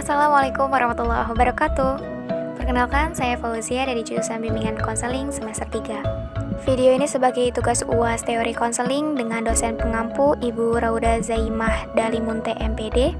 Assalamualaikum warahmatullahi wabarakatuh. Perkenalkan, saya Fauzia dari jurusan Bimbingan Konseling semester 3. Video ini sebagai tugas UAS teori konseling dengan dosen pengampu Ibu Rauda Zaimah Dalimunte MPD.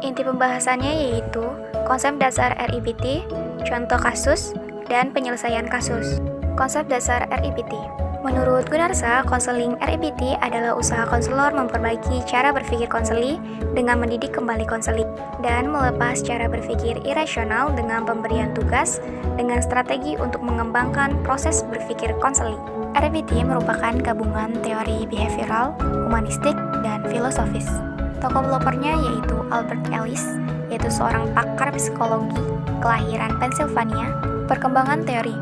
Inti pembahasannya yaitu konsep dasar RIPT, contoh kasus, dan penyelesaian kasus. Konsep dasar RIPT. Menurut Gunarsa, konseling RIPT adalah usaha konselor memperbaiki cara berpikir konseli dengan mendidik kembali konseli dan melepas cara berpikir irasional dengan pemberian tugas dengan strategi untuk mengembangkan proses berpikir konseli. RIPT merupakan gabungan teori behavioral, humanistik, dan filosofis. Tokoh pelopornya yaitu Albert Ellis, yaitu seorang pakar psikologi kelahiran Pennsylvania. Perkembangan teori.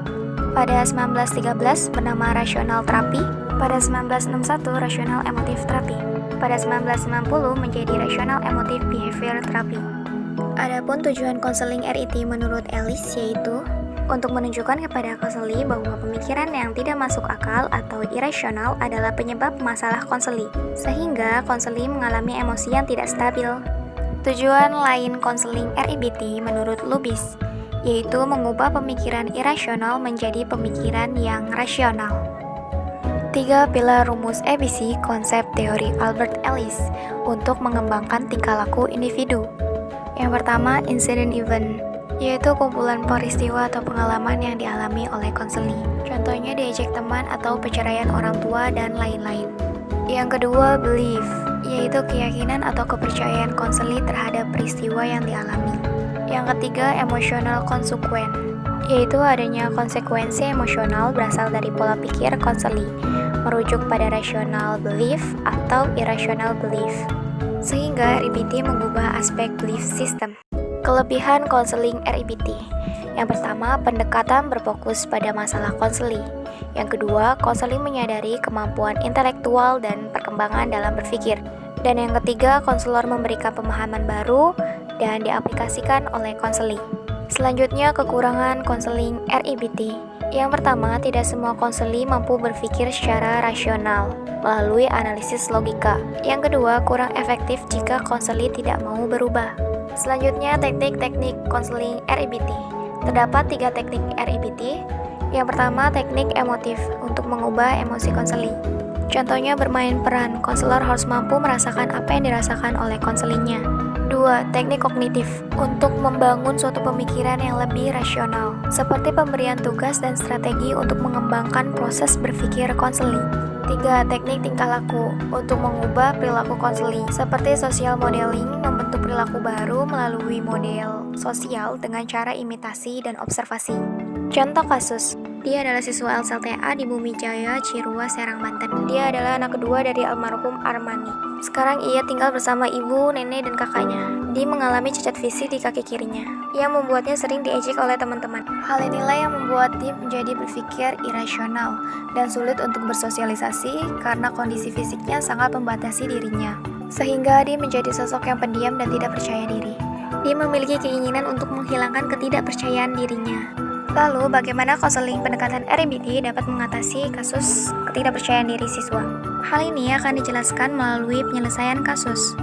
Pada 1913 bernama rasional terapi, pada 1961 rasional emotif terapi, pada 1990 menjadi rasional emotif behavior terapi. Adapun tujuan konseling RIT menurut Ellis yaitu untuk menunjukkan kepada konseli bahwa pemikiran yang tidak masuk akal atau irasional adalah penyebab masalah konseli, sehingga konseli mengalami emosi yang tidak stabil. Tujuan lain konseling RIBT menurut Lubis yaitu mengubah pemikiran irasional menjadi pemikiran yang rasional. 3 pilar rumus ABC konsep teori Albert Ellis untuk mengembangkan tingkah laku individu. Yang pertama, incident event, yaitu kumpulan peristiwa atau pengalaman yang dialami oleh konseli. Contohnya diejek teman atau perceraian orang tua dan lain-lain. Yang kedua, belief, yaitu keyakinan atau kepercayaan konseli terhadap peristiwa yang dialami. Yang ketiga, emotional consequence, yaitu adanya konsekuensi emosional berasal dari pola pikir konseli, merujuk pada rational belief atau irrational belief. Sehingga RIPT mengubah aspek belief system. Kelebihan konseling RIPT. Yang pertama, pendekatan berfokus pada masalah konseli. Yang kedua, konseling menyadari kemampuan intelektual dan perkembangan dalam berpikir. Dan yang ketiga, konselor memberikan pemahaman baru dan diaplikasikan oleh konseli. Selanjutnya, kekurangan konseling RIPT. Yang pertama, tidak semua konseli mampu berpikir secara rasional melalui analisis logika. Yang kedua, kurang efektif jika konseli tidak mau berubah. Selanjutnya, teknik-teknik konseling RIPT. Terdapat 3 teknik RIPT. Yang pertama, teknik emotif untuk mengubah emosi konseli. Contohnya bermain peran, konselor harus mampu merasakan apa yang dirasakan oleh konselinya. 2. Teknik kognitif untuk membangun suatu pemikiran yang lebih rasional, seperti pemberian tugas dan strategi untuk mengembangkan proses berpikir konseli. 3. Teknik tingkah laku untuk mengubah perilaku konseli, seperti social modeling, membentuk perilaku baru melalui model sosial dengan cara imitasi dan observasi. Contoh kasus, dia adalah siswa LSLTA di Bumi Jaya, Cirua, Serang, Banten. Dia adalah anak kedua dari almarhum Armani. Sekarang ia tinggal bersama ibu, nenek, dan kakaknya. Dia mengalami cacat fisik di kaki kirinya, yang membuatnya sering diejek oleh teman-teman. Hal inilah yang membuat dia menjadi berpikir irasional dan sulit untuk bersosialisasi karena kondisi fisiknya sangat membatasi dirinya. Sehingga dia menjadi sosok yang pendiam dan tidak percaya diri. Dia memiliki keinginan untuk menghilangkan ketidakpercayaan dirinya. Lalu, bagaimana konseling pendekatan RIPT dapat mengatasi kasus ketidakpercayaan diri siswa? Hal ini akan dijelaskan melalui penyelesaian kasus.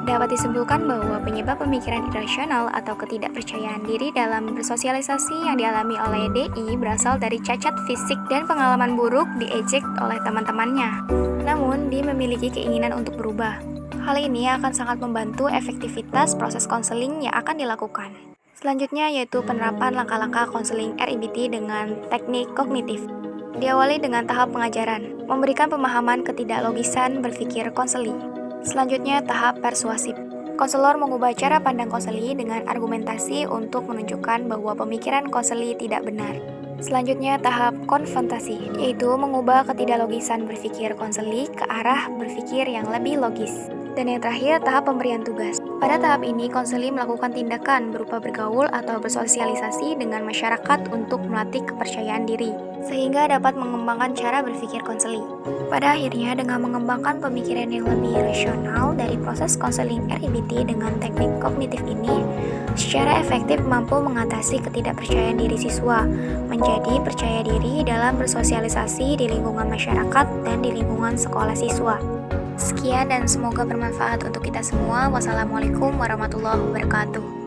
Dapat disimpulkan bahwa penyebab pemikiran irasional atau ketidakpercayaan diri dalam bersosialisasi yang dialami oleh DI berasal dari cacat fisik dan pengalaman buruk diejek oleh teman-temannya. Namun, dia memiliki keinginan untuk berubah. Hal ini akan sangat membantu efektivitas proses konseling yang akan dilakukan. Selanjutnya yaitu penerapan langkah-langkah konseling RIPT dengan teknik kognitif. Diawali dengan tahap pengajaran, memberikan pemahaman ketidaklogisan berpikir konseli. Selanjutnya tahap persuasif. Konselor mengubah cara pandang konseli dengan argumentasi untuk menunjukkan bahwa pemikiran konseli tidak benar. Selanjutnya tahap konfrontasi, yaitu mengubah ketidaklogisan berpikir konseli ke arah berpikir yang lebih logis. Dan yang terakhir, tahap pemberian tugas. Pada tahap ini, konseli melakukan tindakan berupa bergaul atau bersosialisasi dengan masyarakat untuk melatih kepercayaan diri, sehingga dapat mengembangkan cara berpikir konseli. Pada akhirnya, dengan mengembangkan pemikiran yang lebih rasional dari proses konseling RIPT dengan teknik kognitif ini, secara efektif mampu mengatasi ketidakpercayaan diri siswa, menjadi percaya diri dalam bersosialisasi di lingkungan masyarakat dan di lingkungan sekolah siswa. Sekian dan semoga bermanfaat untuk kita semua. Wassalamualaikum warahmatullahi wabarakatuh.